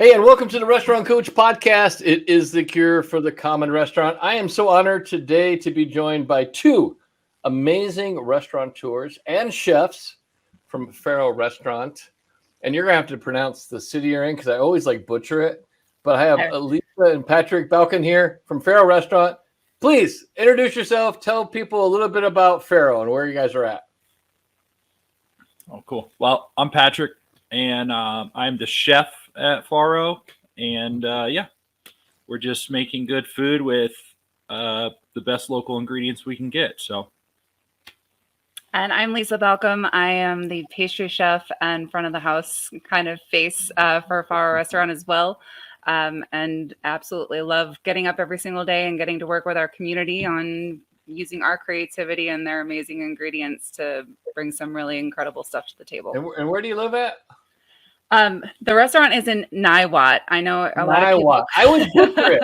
Hey, and welcome to the Restaurant Coach Podcast. It is the cure for the common restaurant. I am so honored today to be joined by two amazing restaurateurs and chefs from Farow Restaurant. And you're going to have to pronounce the city you're in because I always butcher it. But I have Lisa and Patrick Balcom here from Farow Restaurant. Please introduce yourself. Tell people a little bit about Farow and where you guys are at. Oh, cool. Well, I'm Patrick, and I'm the chef at Farow, and we're just making good food with the best local ingredients we can get. And I'm Lisa Balcom. I am the pastry chef and front of the house kind of face for Farow Restaurant as well. And absolutely love getting up every single day and getting to work with our community on using our creativity and their amazing ingredients to bring some really incredible stuff to the table. And where do you live at? The restaurant is in Niwot. I know a lot of people. I always butcher it.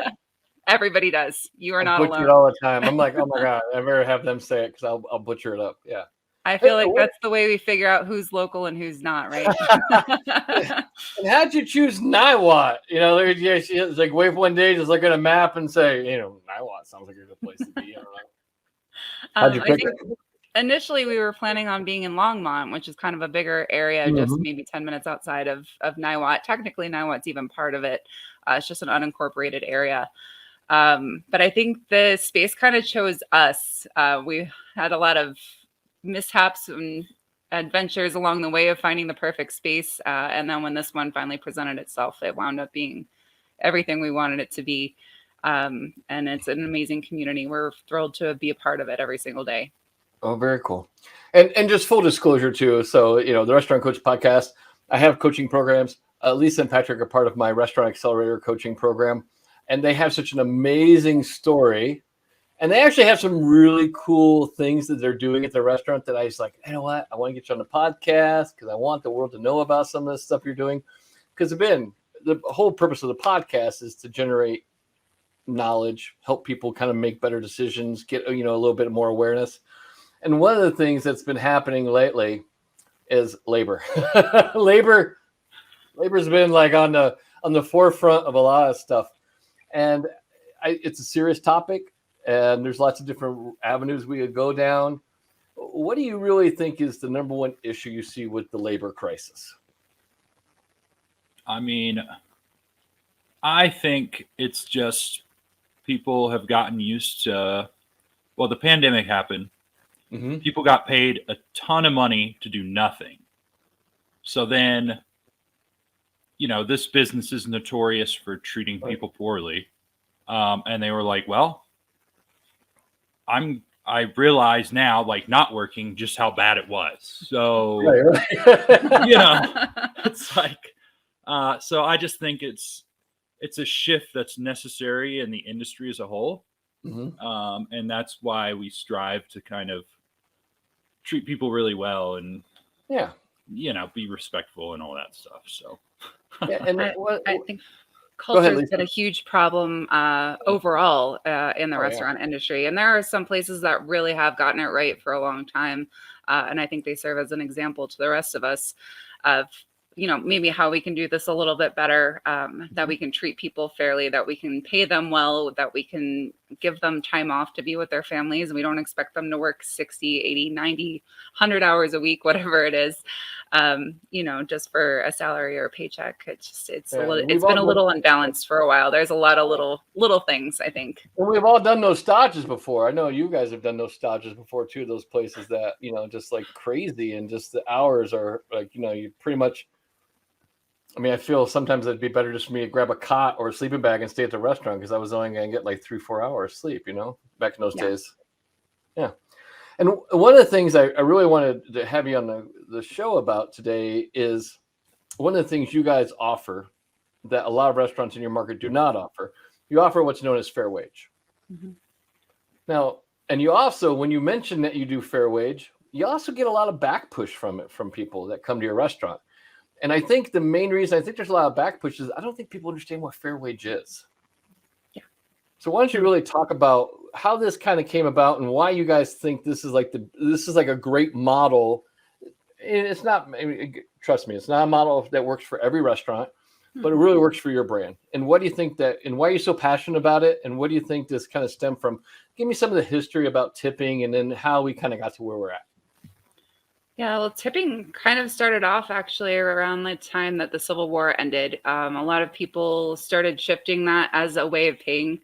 Everybody does. You are not butcher alone. It all the time. I'm like, oh my God, I better have them say it because I'll butcher it up. Yeah. I feel like that's the way we figure out who's local and who's not, right? And how'd you choose Niwot? You know, it's like wave one day, just look at a map and say, Niwot sounds like a good place to be. I don't know. How'd you pick it? Initially, we were planning on being in Longmont, which is kind of a bigger area, just maybe 10 minutes outside of Niwot. Technically, Niwot's even part of it. It's just an unincorporated area. But I think the space kind of chose us. We had a lot of mishaps and adventures along the way of finding the perfect space. And then when this one finally presented itself, it wound up being everything we wanted it to be. And it's an amazing community. We're thrilled to be a part of it every single day. Oh, very cool. And just full disclosure too. So, the Restaurant Coach Podcast, I have coaching programs. Lisa and Patrick are part of my Restaurant Accelerator coaching program. And they have such an amazing story. And they actually have some really cool things that they're doing at the restaurant that I was like, you know what? I want to get you on the podcast because I want the world to know about some of the stuff you're doing. Because the whole purpose of the podcast is to generate knowledge, help people kind of make better decisions, get, a little bit more awareness. And one of the things that's been happening lately is labor. Labor's been like on the forefront of a lot of stuff. And it's a serious topic. And there's lots of different avenues we could go down. What do you really think is the number one issue you see with the labor crisis? I mean, I think it's just people have gotten used to, the pandemic happened. Mm-hmm. People got paid a ton of money to do nothing. So then, this business is notorious for treating people poorly. And they were like, well, I realize now, not working, just how bad it was. So, right. It's like, so I just think it's a shift that's necessary in the industry as a whole. Mm-hmm. And that's why we strive to kind of treat people really well and, be respectful and all that stuff. So, and I think culture's been a huge problem overall in the restaurant industry. And there are some places that really have gotten it right for a long time. And I think they serve as an example to the rest of us of, maybe how we can do this a little bit better, that we can treat people fairly, that we can pay them well, that we can give them time off to be with their families. We don't expect them to work 60, 80, 90, 100 hours a week, whatever it is, just for a salary or a paycheck. It's been a little unbalanced for a while. There's a lot of little things, I think. And we've all done those stages before. I know you guys have done those stages before too, those places that, just like crazy and just the hours are like, you pretty much, I feel sometimes it'd be better just for me to grab a cot or a sleeping bag and stay at the restaurant because I was only going to get like 3-4 hours sleep, back in those days. Yeah. And one of the things I really wanted to have you on the show about today is one of the things you guys offer that a lot of restaurants in your market do not offer. You offer what's known as fair wage. Mm-hmm. Now, and you also, when you mention that you do fair wage, you also get a lot of back push from people that come to your restaurant. And I think the main reason I think there's a lot of back push is I don't think people understand what fair wage is. Yeah. So why don't you really talk about how this kind of came about and why you guys think this is like a great model. And it's not, trust me, it's not a model that works for every restaurant. but it really works for your brand. And what do you think and why are you so passionate about it? And what do you think this kind of stemmed from? Give me some of the history about tipping and then how we kind of got to where we're at. Yeah, well, tipping kind of started off actually around the time that the Civil War ended. A lot of people started shifting that as a way of paying,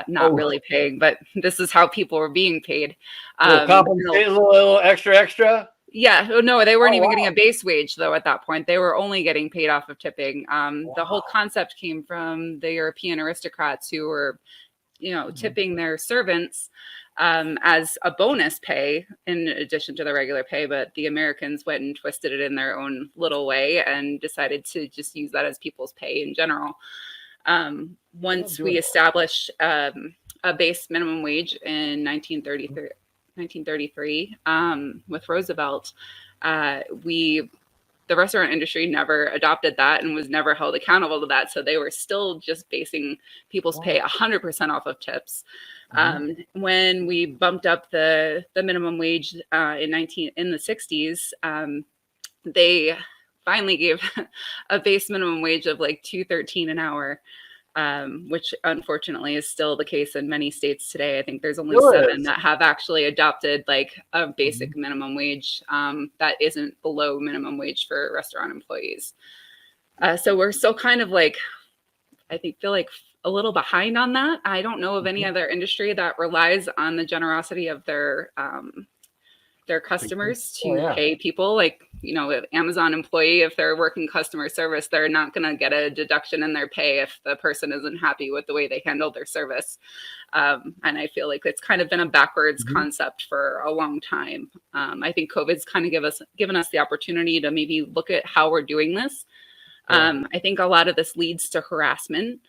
not really paying, but this is how people were being paid. A little extra. Yeah, no, they weren't even getting a base wage though at that point. They were only getting paid off of tipping. The whole concept came from the European aristocrats who were, tipping their servants as a bonus pay in addition to the regular pay, but the Americans went and twisted it in their own little way and decided to just use that as people's pay in general. Once we established a base minimum wage in 1933 with Roosevelt, the restaurant industry never adopted that and was never held accountable to that. So they were still just basing people's pay 100% off of tips. When we bumped up the minimum wage in the 60s, they finally gave a base minimum wage of like $2.13 an hour. Which unfortunately is still the case in many states today. I think there's only 7 that have actually adopted like a basic minimum wage that isn't below minimum wage for restaurant employees. So we're still kind of like, I feel like a little behind on that. I don't know of any other industry that relies on the generosity of their customers to pay people. Like, an Amazon employee, if they're working customer service, they're not going to get a deduction in their pay if the person isn't happy with the way they handle their service. And I feel like it's kind of been a backwards concept for a long time. I think COVID's kind of given us the opportunity to maybe look at how we're doing this. I think a lot of this leads to harassment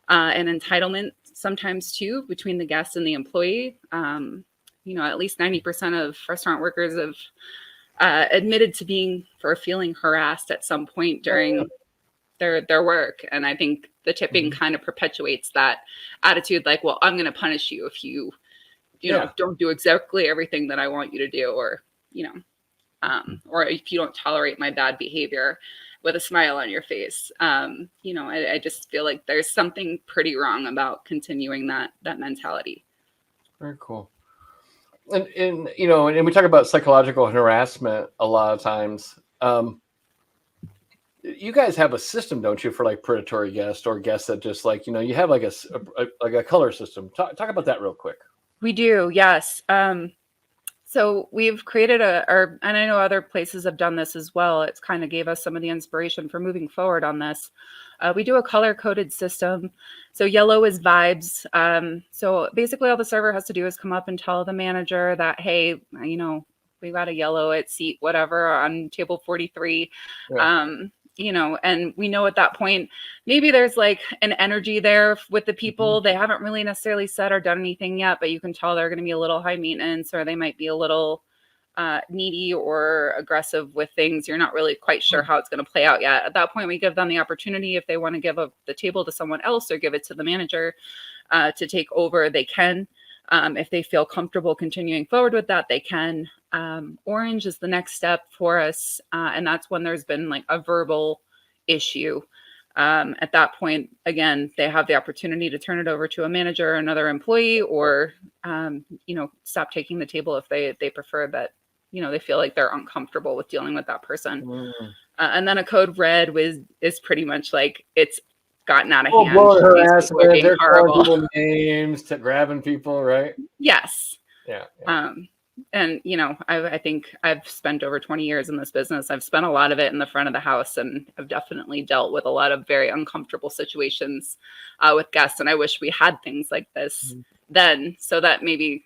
and entitlement sometimes too, between the guest and the employee. At least 90% of restaurant workers have admitted to feeling harassed at some point during their work. And I think the tipping kind of perpetuates that attitude, like, well, I'm going to punish you if you don't do exactly everything that I want you to do, or if you don't tolerate my bad behavior with a smile on your face. I just feel like there's something pretty wrong about continuing that mentality. Very cool. And we talk about psychological harassment a lot of times. You guys have a system, don't you, for like predatory guests or guests that just like, you have like a color system. Talk about that real quick. We do, yes. So we've created and I know other places have done this as well. It's kind of gave us some of the inspiration for moving forward on this. We do a color-coded system. So yellow is vibes. So basically all the server has to do is come up and tell the manager that, hey, we got a yellow at seat whatever on table 43. And we know at that point, maybe there's like an energy there with the people. They haven't really necessarily said or done anything yet, but you can tell they're going to be a little high maintenance, or they might be a little needy or aggressive with things. You're not really quite sure how it's going to play out yet. At that point, we give them the opportunity, if they want to give up the table to someone else or give it to the manager to take over, they can. If they feel comfortable continuing forward with that, they can. Orange is the next step for us. And that's when there's been like a verbal issue. At that point, again, they have the opportunity to turn it over to a manager or another employee, or, stop taking the table if they prefer that, they feel like they're uncomfortable with dealing with that person. And then a code red is pretty much like it's gotten out of hand. Harassment, they're calling people names, to grabbing people, right? Yes. Yeah. And, I think I've spent over 20 years in this business. I've spent a lot of it in the front of the house, and I've definitely dealt with a lot of very uncomfortable situations with guests. And I wish we had things like this then, so that maybe,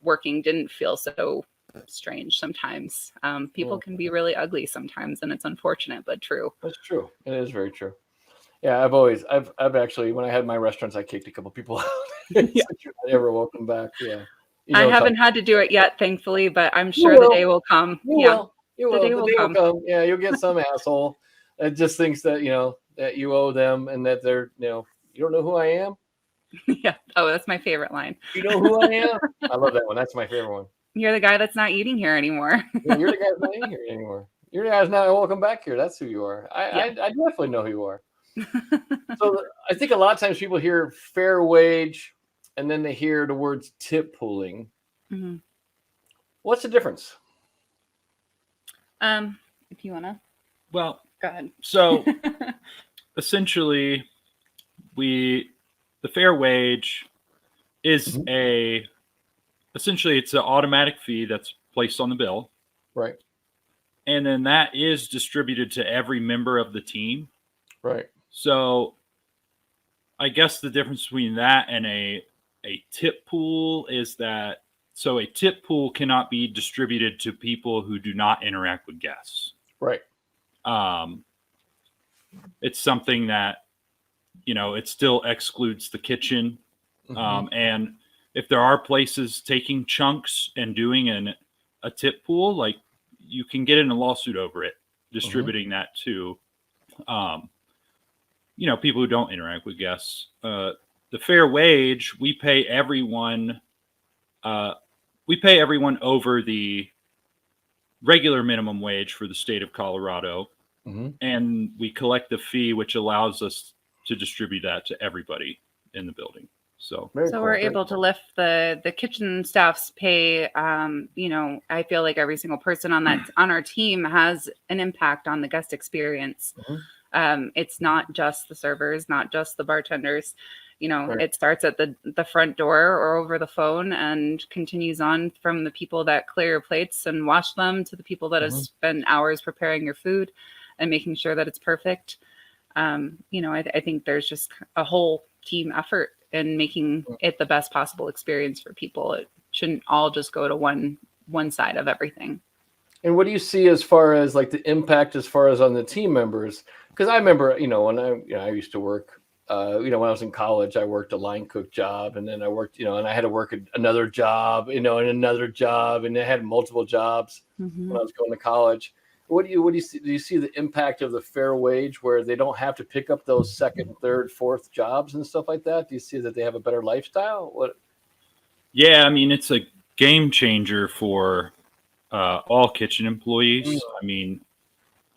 working didn't feel so strange sometimes. People can be really ugly sometimes, and it's unfortunate, but true. That's true. It is very true. Yeah, I've actually, when I had my restaurants, I kicked a couple people out. You're never welcome back. Yeah. I haven't had to do it yet, thankfully, but I'm sure the day will come. You will. The day will come. Yeah, you'll get some asshole that just thinks that, that you owe them and that they're, you don't know who I am? Yeah. Oh, that's my favorite line. You know who I am? I love that one. That's my favorite one. You're the guy that's not eating here anymore. You're the guy that's not eating here anymore. You're the guy that's not welcome back here. That's who you are. I definitely know who you are. So I think a lot of times people hear fair wage and then they hear the words tip pooling. Mm-hmm. What's the difference? If you want to. Well, go ahead. So essentially, the fair wage is essentially it's an automatic fee that's placed on the bill. Right. And then that is distributed to every member of the team. Right. So I guess the difference between that and a tip pool is that so a tip pool cannot be distributed to people who do not interact with guests. Right. It's something that, it still excludes the kitchen. And if there are places taking chunks and doing a tip pool, like you can get in a lawsuit over it, distributing that to, people who don't interact with guests. The fair wage, we pay everyone over the regular minimum wage for the state of Colorado. And we collect the fee, which allows us to distribute that to everybody in the building. So we're able to lift the kitchen staff's pay. I feel like every single person on our team has an impact on the guest experience. It's not just the servers, not just the bartenders. It starts at the front door or over the phone and continues on from the people that clear your plates and wash them to the people that have spent hours preparing your food and making sure that it's perfect. I think there's just a whole team effort in making it the best possible experience for people. It shouldn't all just go to one side of everything. And what do you see as far as like the impact as far as on the team members? Because I remember, when I used to work, when I was in college, I worked a line cook job, and then I worked, and I had to work another job, and another job, and I had multiple jobs when I was going to college. What do you see? Do you see the impact of the fair wage where they don't have to pick up those second, third, fourth jobs and stuff like that? Do you see that they have a better lifestyle? What? Yeah, it's a game changer for all kitchen employees.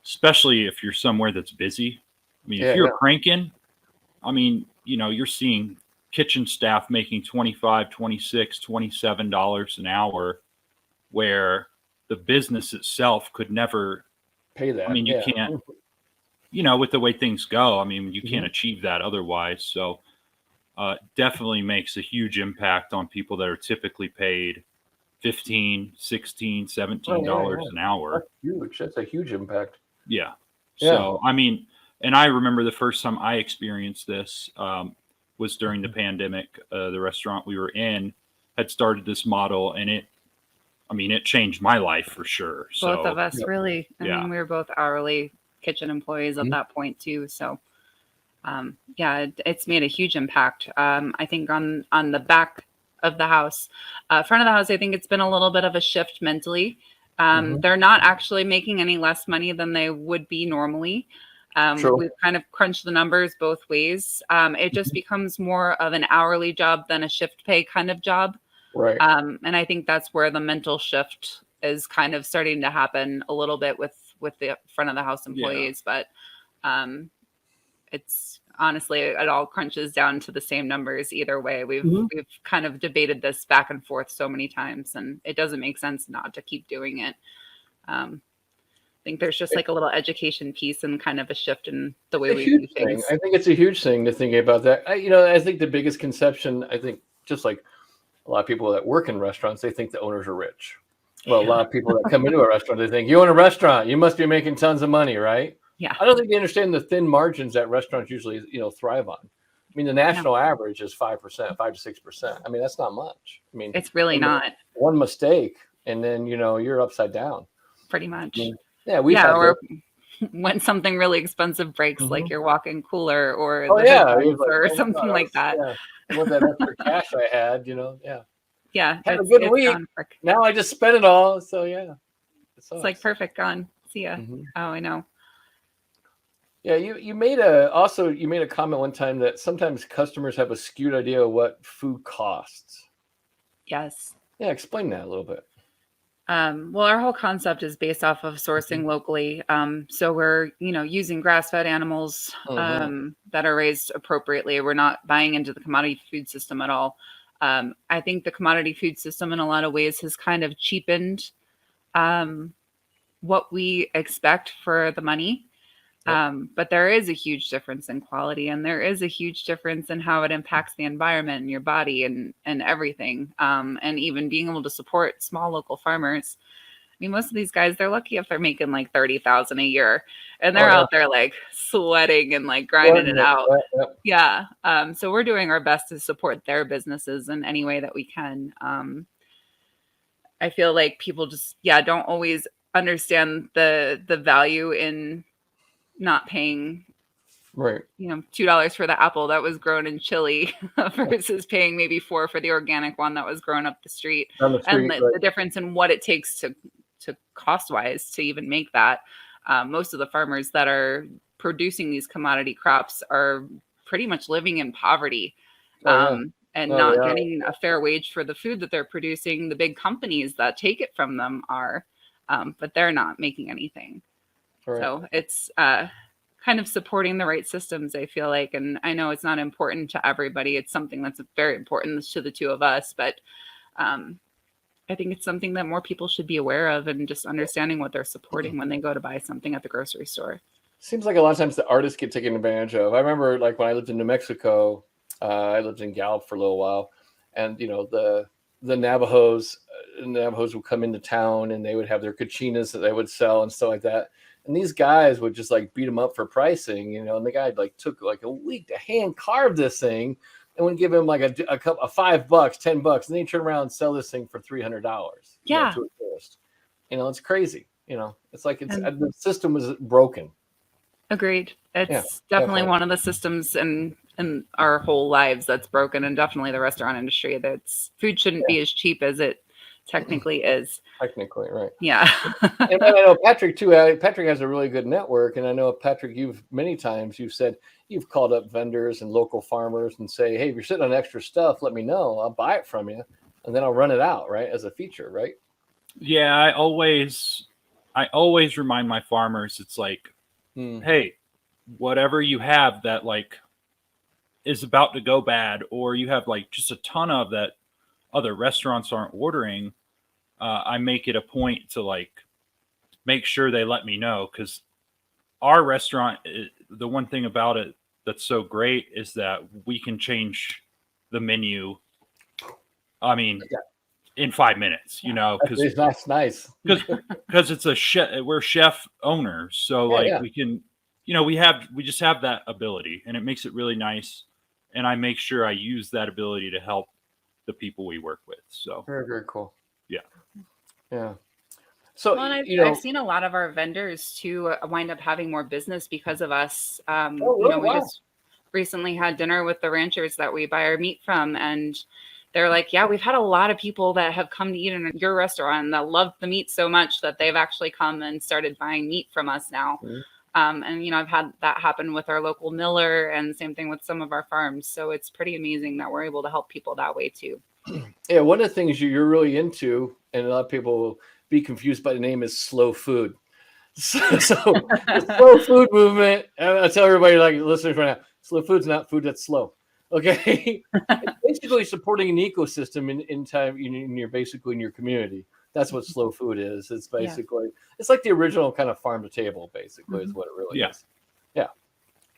Especially if you're somewhere that's busy. If you're cranking, you're seeing kitchen staff making $25, $26, $27 an hour, where the business itself could never pay that. You can't, with the way things go, you can't achieve that otherwise. So definitely makes a huge impact on people that are typically paid $15, $16, $17 an hour. That's huge. That's a huge impact. Yeah. So, and I remember the first time I experienced this was during the pandemic. The restaurant we were in had started this model, and it changed my life for sure. Both of us, really. We were both hourly kitchen employees at that point too. So, it's made a huge impact. I think on the back of the house, front of the house, I think it's been a little bit of a shift mentally. They're not actually making any less money than they would be normally. We've kind of crunched the numbers both ways. It just becomes more of an hourly job than a shift pay kind of job. Right. And I think that's where the mental shift is kind of starting to happen a little bit with the front of the house employees. But it's honestly, it all crunches down to the same numbers either way. We've kind of debated this back and forth so many times, and it doesn't make sense not to keep doing it. I think there's just like a little education piece and kind of a shift in the way we do things. I think it's a huge thing to think about that. I think the biggest conception, just like a lot of people that work in restaurants, they think the owners are rich. Well, a lot of people that come into a restaurant, they think, you own a restaurant, you must be making tons of money, right? Yeah. I don't think they understand the thin margins that restaurants usually, thrive on. The national average is 5%, 5 to 6%. That's not much. It's really not. One mistake, and then, you're upside down. Pretty much. Or when something really expensive breaks, like your walk-in cooler or or something like that. Yeah. What that extra cash I had, Yeah. Had a good week. Now I just spent it all. So it's like perfect, gone. See ya. Oh, I know. Yeah, you made a comment one time that sometimes customers have a skewed idea of what food costs. Yes. Yeah, explain that a little bit. Well, our whole concept is based off of sourcing locally. So we're, using grass-fed animals that are raised appropriately. We're not buying into the commodity food system at all. I think the commodity food system in a lot of ways has kind of cheapened what we expect for the money. But there is a huge difference in quality, and there is a huge difference in how it impacts the environment and your body and everything. And even being able to support small local farmers. I mean, most of these guys, they're lucky if they're making like 30,000 a year, and they're out there like sweating and like grinding it out. Yeah. So we're doing our best to support their businesses in any way that we can. I feel like people just, don't always understand the value in not paying $2 for the apple that was grown in Chile versus paying maybe $4 for the organic one that was grown up the street. And the difference in what it takes to cost wise to even make that. Most of the farmers that are producing these commodity crops are pretty much living in poverty and not getting a fair wage for the food that they're producing. The big companies that take it from them are, but they're not making anything. So it's kind of supporting the right systems, I feel like. And I know it's not important to everybody. It's something that's very important to the two of us. But I think it's something that more people should be aware of and just understanding what they're supporting when they go to buy something at the grocery store. Seems like a lot of times the artists get taken advantage of. I remember like when I lived in New Mexico, I lived in Gallup for a little while. And, the Navajos would come into town and they would have their cochinas that they would sell and stuff like that. And these guys would just like beat them up for pricing, and the guy like took like a week to hand carve this thing and would give him like a cup of $5, $10, and then he'd turn around and sell this thing for $300. To a tourist. It's crazy. It's like the system was broken. Agreed. It's definitely one of the systems in our whole lives that's broken, and definitely the restaurant industry. That's food shouldn't be as cheap as it technically is. Technically, right. Yeah. And I know Patrick too. Patrick has a really good network, and I know Patrick, many times you've said you've called up vendors and local farmers and say, hey, if you're sitting on extra stuff, let me know. I'll buy it from you, and then I'll run it out, right, as a feature, right? Yeah, I always remind my farmers, it's like, hey, whatever you have that like is about to go bad, or you have like just a ton of that other restaurants aren't ordering, I make it a point to like make sure they let me know, because our restaurant, the one thing about it that's so great is that we can change the menu. I mean, in 5 minutes, because that's nice. Because it's a chef, we're chef owners, so we can, we just have that ability, and it makes it really nice. And I make sure I use that ability to help the people we work with. So very, very cool. Yeah. So I've seen a lot of our vendors too wind up having more business because of us. We just recently had dinner with the ranchers that we buy our meat from, and they're like, yeah, we've had a lot of people that have come to eat in your restaurant that love the meat so much that they've actually come and started buying meat from us now. And I've had that happen with our local miller, and same thing with some of our farms. So it's pretty amazing that we're able to help people that way too. Yeah, one of the things you're really into, and a lot of people will be confused by the name, is slow food. So the slow food movement, and I tell everybody, like listeners right now, slow food's not food that's slow. Okay, it's basically supporting an ecosystem in time in your community. That's what slow food is. It's basically it's like the original kind of farm to table. Basically, is what it really is. Yeah.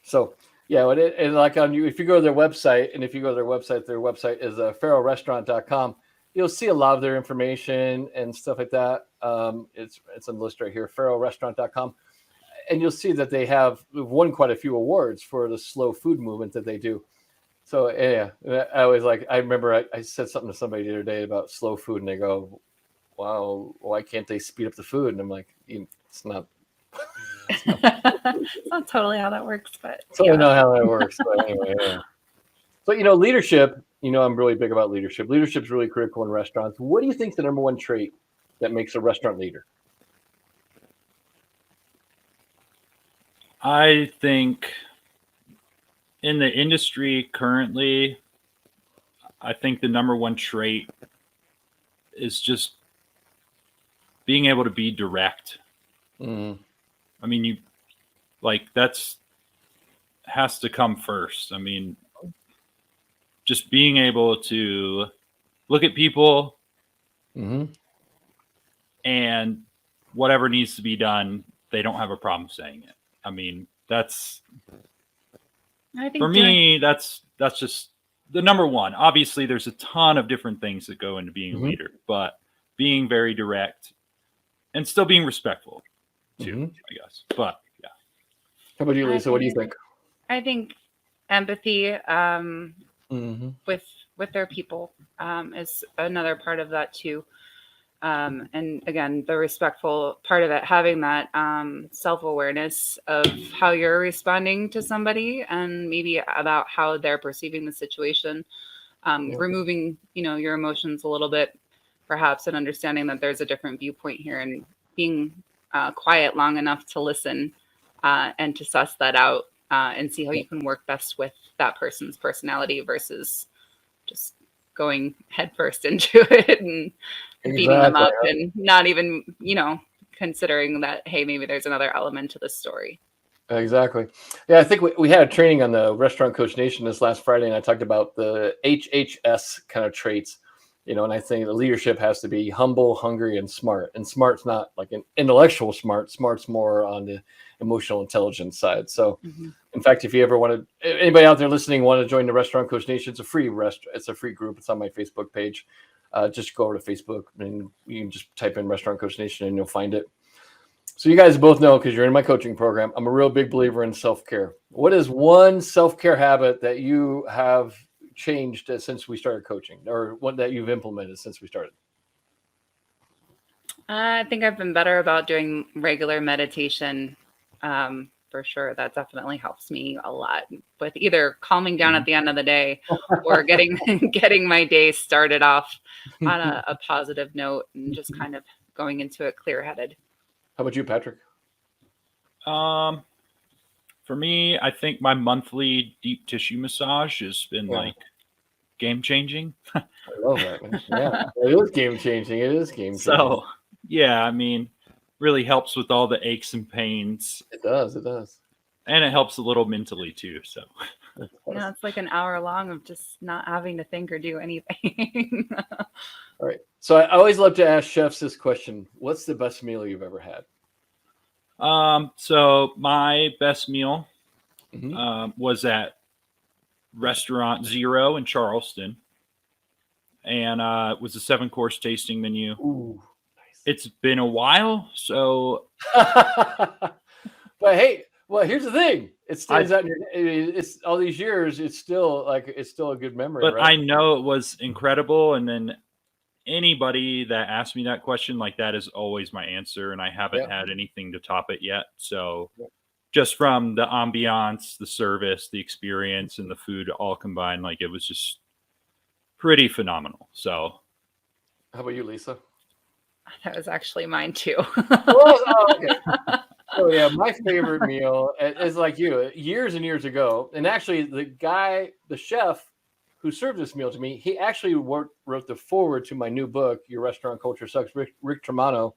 So and like if you go to their website, their website is farowrestaurant.com. You'll see a lot of their information and stuff like that. It's on the list right here, farowrestaurant.com. And you'll see that they have won quite a few awards for the slow food movement that they do. So I remember I said something to somebody the other day about slow food, and they go, wow, why can't they speed up the food? And I'm like, it's not totally how that works, but totally not how that works. But anyway, But leadership, I'm really big about leadership. Leadership's really critical in restaurants. What do you think the number one trait that makes a restaurant leader? I think in the industry currently, I think the number one trait is just being able to be direct. I mean, that's has to come first. I mean, just being able to look at people and whatever needs to be done, they don't have a problem saying it. I mean, that's for me, that's just the number one. Obviously, there's a ton of different things that go into being a leader, but being very direct and still being respectful too, I guess. But yeah. How about you, Lisa? What do you think? I think empathy with their people is another part of that too. And again, the respectful part of it, having that self-awareness of how you're responding to somebody and maybe about how they're perceiving the situation, removing, your emotions a little bit, perhaps, and understanding that there's a different viewpoint here, and being quiet long enough to listen and to suss that out and see how you can work best with that person's personality versus just going headfirst into it and beating them up and not even, considering that, hey, maybe there's another element to this story. Exactly. Yeah, I think we had a training on the Restaurant Coach Nation this last Friday, and I talked about the HHS kind of traits, and I think the leadership has to be humble, hungry, and smart. And smart's not like an intellectual smart. Smart's more on the emotional intelligence side. So, in fact, if you ever anybody out there listening want to join the Restaurant Coach Nation, it's a free group. It's on my Facebook page. Just go over to Facebook and you can just type in Restaurant Coach Nation and you'll find it. So you guys both know, because you're in my coaching program, I'm a real big believer in self-care. What is one self-care habit that you have changed since we started coaching, or one that you've implemented since we started? I think I've been better about doing regular meditation. For sure. That definitely helps me a lot with either calming down at the end of the day or getting my day started off on a positive note and just kind of going into it clear-headed. How about you, Patrick? For me, I think my monthly deep tissue massage has been game changing. I love that, man. Yeah, it is game changing. So, yeah, I mean, really helps with all the aches and pains. It does. And it helps a little mentally too. So, yeah, it's like an hour long of just not having to think or do anything. All right. So I always love to ask chefs this question: what's the best meal you've ever had? So my best meal was at Restaurant Zero in Charleston, and it was a 7-course tasting menu. Ooh, nice. It's been a while, so. But hey, well, here's the thing: it stays out. It's all these years. It's still a good memory. But right? I know it was incredible, and then anybody that asks me that question, that is always my answer, and I haven't had anything to top it yet. So just from the ambiance, the service, the experience, and the food all combined, it was just pretty phenomenal. So how about you, Lisa? That was actually mine too. Okay. So yeah, my favorite meal is like you, years and years ago. And actually the chef who served this meal to me, he actually wrote the foreword to my new book, Your Restaurant Culture Sucks. Rick Tremano,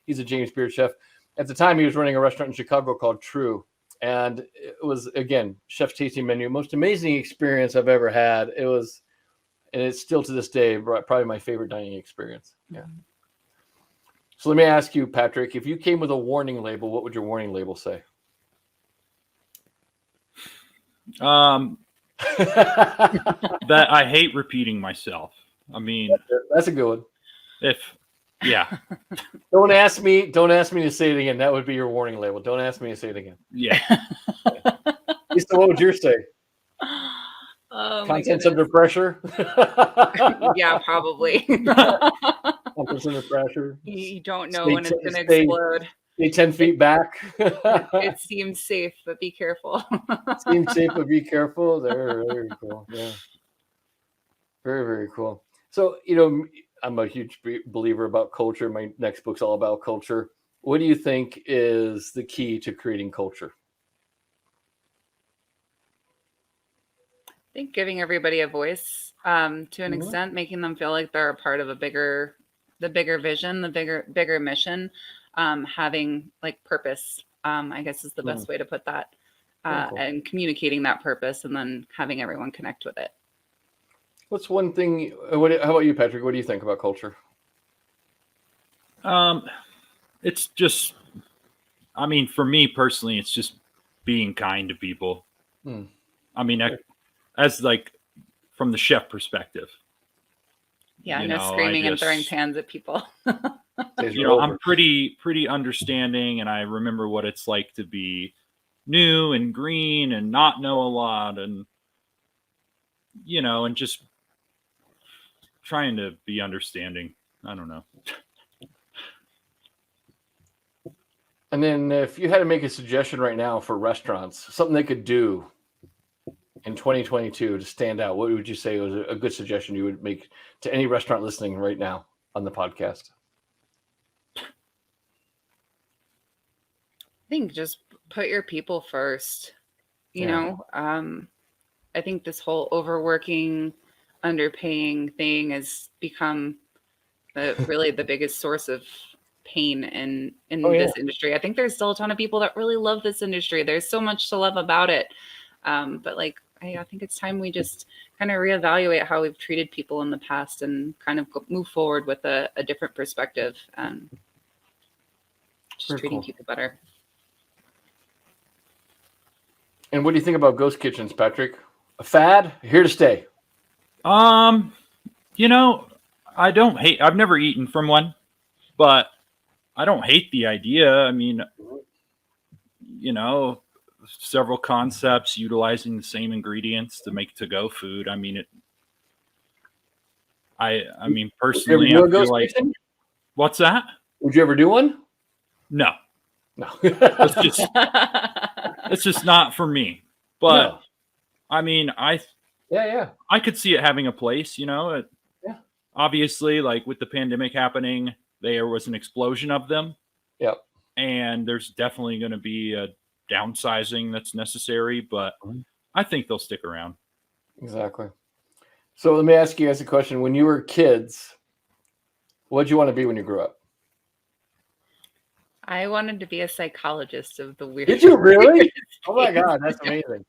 he's a James Beard chef. At the time, he was running a restaurant in Chicago called True. And it was, again, chef's tasting menu. Most amazing experience I've ever had. It was, and it's still to this day, probably my favorite dining experience. Yeah. So let me ask you, Patrick, if you came with a warning label, what would your warning label say? That I hate repeating myself. I mean, that's a good one. Yeah. Don't ask me to say it again. That would be your warning label. Don't ask me to say it again. Yeah. Lisa, what would yours say? Contents under pressure. Yeah, probably. Contents under pressure. You don't know when it's going to explode. Stay 10 feet back. It seems safe, but be careful. Seems safe, but be careful. They're very cool. Yeah. Very, very cool. So, I'm a huge believer about culture. My next book's all about culture. What do you think is the key to creating culture? I think giving everybody a voice to an extent, making them feel like they're a part of a bigger the bigger vision, the bigger mission, having like purpose, I guess is the best way to put that, Cool. and communicating that purpose and then having everyone connect with it. What's one thing? How about you, Patrick? What do you think about culture? It's just, I mean, for me personally, it's just being kind to people. I mean, as like from the chef perspective. Yeah, no screaming and throwing pans at people. I'm pretty understanding, and I remember what it's like to be new and green and not know a lot, and and just trying to be understanding. I don't know. And then if you had to make a suggestion right now for restaurants, something they could do in 2022 to stand out, what would you say was a good suggestion you would make to any restaurant listening right now on the podcast? I think just put your people first. I think this whole overworking, underpaying thing has become really the biggest source of pain in this industry. I think there's still a ton of people that really love this industry. There's so much to love about it. But I think it's time we just kind of reevaluate how we've treated people in the past and kind of move forward with a different perspective and just treating people better. And what do you think about ghost kitchens, Patrick? A fad? Here to stay? I don't hate. I've never eaten from one, but I don't hate the idea. I mean, several concepts utilizing the same ingredients to make to-go food. I mean, I mean, personally, I feel like. Kitchen? What's that? Would you ever do one? No. It's just not for me. But no. I mean, I could see it having a place. Obviously, like with the pandemic happening, there was an explosion of them. Yep. And there's definitely going to be a downsizing that's necessary, but I think they'll stick around. Exactly. So let me ask you guys a question. When you were kids, what did you want to be when you grew up? I wanted to be a psychologist of the weird. Did you really? Oh my God, that's amazing.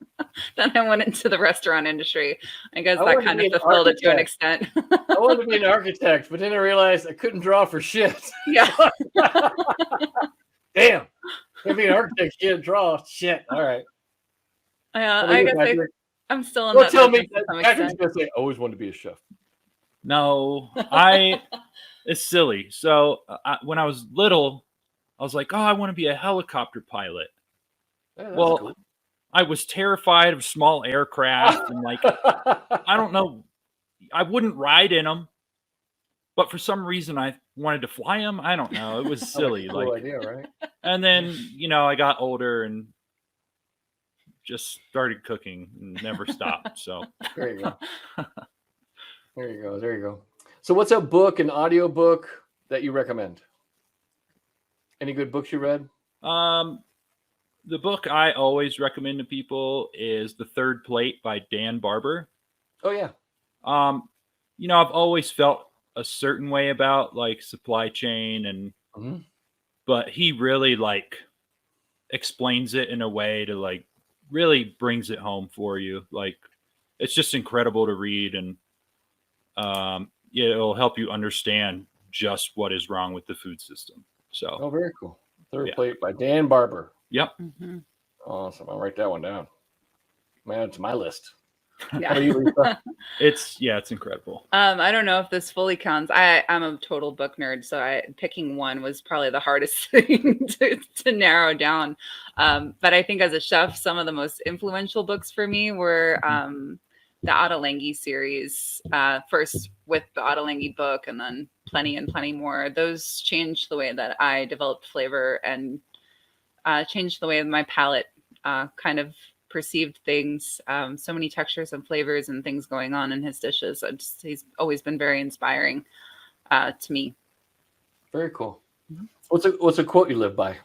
Then I went into the restaurant industry. I guess that kind of fulfilled it to an extent. I wanted to be an architect, but then I realized I couldn't draw for shit. Yeah. Damn. If you're an architect, you can't draw shit. All right. I guess I'm still in that. Tell me, Patrick's going to say, I always wanted to be a chef. No, it's silly. So when I was little, I was like, oh, I want to be a helicopter pilot. Yeah, well, cool. I was terrified of small aircraft and I don't know, I wouldn't ride in them, but for some reason I wanted to fly them. I don't know. It was silly. Cool idea, right? And then, I got older and just started cooking and never stopped. So there you go. There you go. So what's a book, an audio book that you recommend? Any good books you read? The book I always recommend to people is The Third Plate by Dan Barber. Oh yeah. I've always felt a certain way about supply chain and but he really explains it in a way to really brings it home for you. It's just incredible to read, and it'll help you understand just what is wrong with the food system. So very cool. Third Plate by Dan Barber. Yep. Mm-hmm. Awesome. I'll write that one down. Man, it's my list. Yeah. It's incredible. I don't know if this fully counts. I'm a total book nerd, so picking one was probably the hardest thing to narrow down. But I think as a chef, some of the most influential books for me were the Ottolenghi series, first with the Ottolenghi book and then Plenty and Plenty More. Those changed the way that I developed flavor and changed the way my palate kind of perceived things. So many textures and flavors and things going on in his dishes. He's always been very inspiring to me. Very cool. Mm-hmm. What's a quote you live by?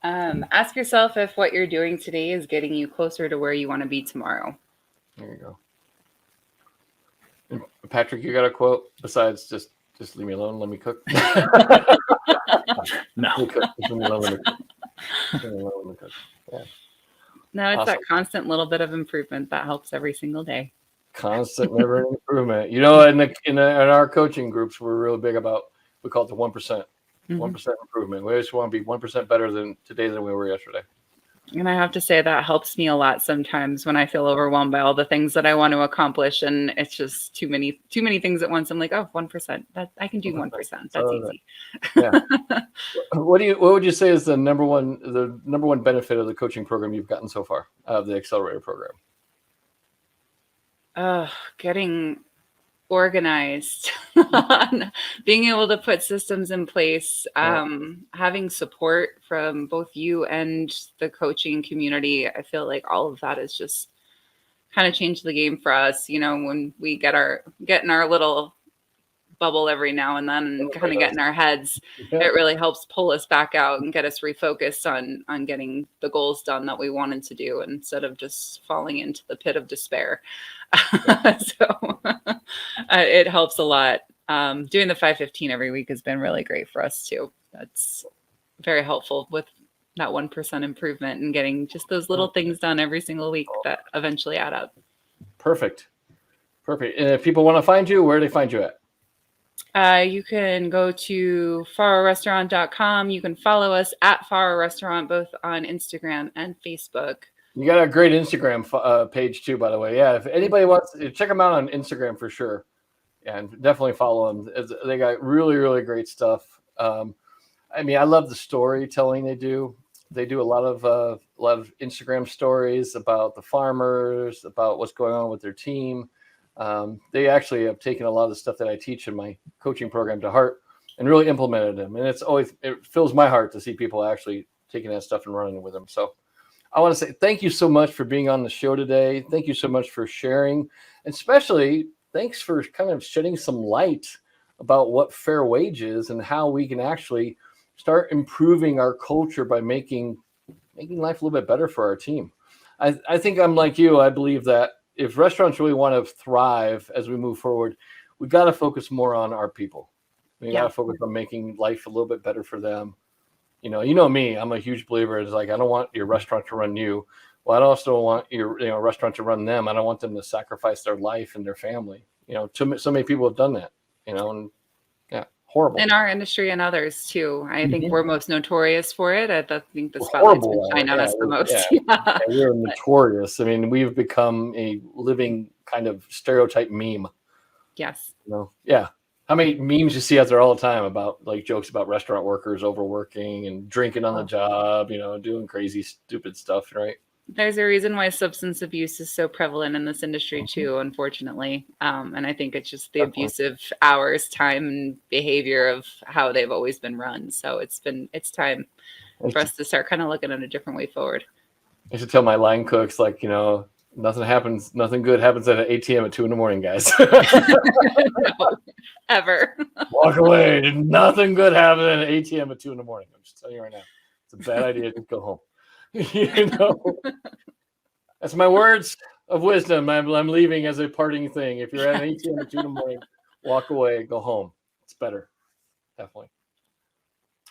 Ask yourself if what you're doing today is getting you closer to where you want to be tomorrow. There you go. Patrick, you got a quote besides just leave me alone, let me cook? No. Let me cook. Just leave me alone, let me cook. Leave me alone, let me cook. Yeah. No, it's Awesome. that constant little bit of improvement that helps every single day. Constant, never improvement. You know, in our coaching groups, we're real big about, we call it the 1%. 1% improvement. We just want to be 1% better than today than we were yesterday. And I have to say that helps me a lot sometimes when I feel overwhelmed by all the things that I want to accomplish, and it's just too many things at once. I'm like, oh, 1%. That I can do 1%. That's easy. Yeah. What would you say is the number one benefit of the coaching program you've gotten so far, of the accelerator program? Getting organized, being able to put systems in place, having support from both you and the coaching community. I feel like all of that has just kind of changed the game for us. You know, when we get in our little bubble every now and then and kind of get in our heads, it really helps pull us back out and get us refocused on getting the goals done that we wanted to do, instead of just falling into the pit of despair. So it helps a lot. Doing the 5:15 every week has been really great for us too. That's very helpful with that 1% improvement and getting just those little things done every single week that eventually add up. Perfect. And if people want to find you, where do they find you at? You can go to farowrestaurant.com. You can follow us at Farow Restaurant, both on Instagram and Facebook. You got a great Instagram page too, by the way. Yeah, if anybody wants to check them out on Instagram for sure, and definitely follow them. They got really, really great stuff. I mean, I love the storytelling they do. They do a lot of Instagram stories about the farmers, about what's going on with their team. They actually have taken a lot of the stuff that I teach in my coaching program to heart and really implemented them. And it fills my heart to see people actually taking that stuff and running with them. So I want to say thank you so much for being on the show today. Thank you so much for sharing, and especially thanks for kind of shedding some light about what fair wage is and how we can actually start improving our culture by making life a little bit better for our team. I think I'm like you. I believe that if restaurants really want to thrive as we move forward, we got to focus more on our people. We got to focus on making life a little bit better for them. You know me, I'm a huge believer. It's like, I don't want your restaurant to run you. Well, I also don't want your restaurant to run them. I don't want them to sacrifice their life and their family. So many people have done that, and horrible. In our industry and others too. I think we're most notorious for it. I think the spotlight's been shining on us the most. Yeah, we're notorious. I mean, we've become a living kind of stereotype meme. Yes. Yeah. How many memes you see out there all the time about like jokes about restaurant workers overworking and drinking on the job, doing crazy, stupid stuff, right? There's a reason why substance abuse is so prevalent in this industry too, unfortunately. And I think it's just the abusive hours, time, and behavior of how they've always been run. So it's time for us to start kind of looking at a different way forward. I should tell my line cooks, like, nothing good happens at an ATM at 2 a.m, guys. No, ever. Walk away. Nothing good happens at an ATM at 2 a.m. I'm just telling you right now. It's a bad idea to go home. That's my words of wisdom. I'm leaving as a parting thing. If you're at an ATM at 2 a.m, walk away, go home. It's better. Definitely.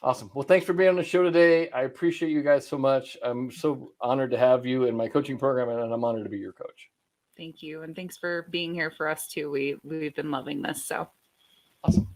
Awesome. Well, thanks for being on the show today. I appreciate you guys so much. I'm so honored to have you in my coaching program, and I'm honored to be your coach. Thank you. And thanks for being here for us too. We've been loving this. So awesome.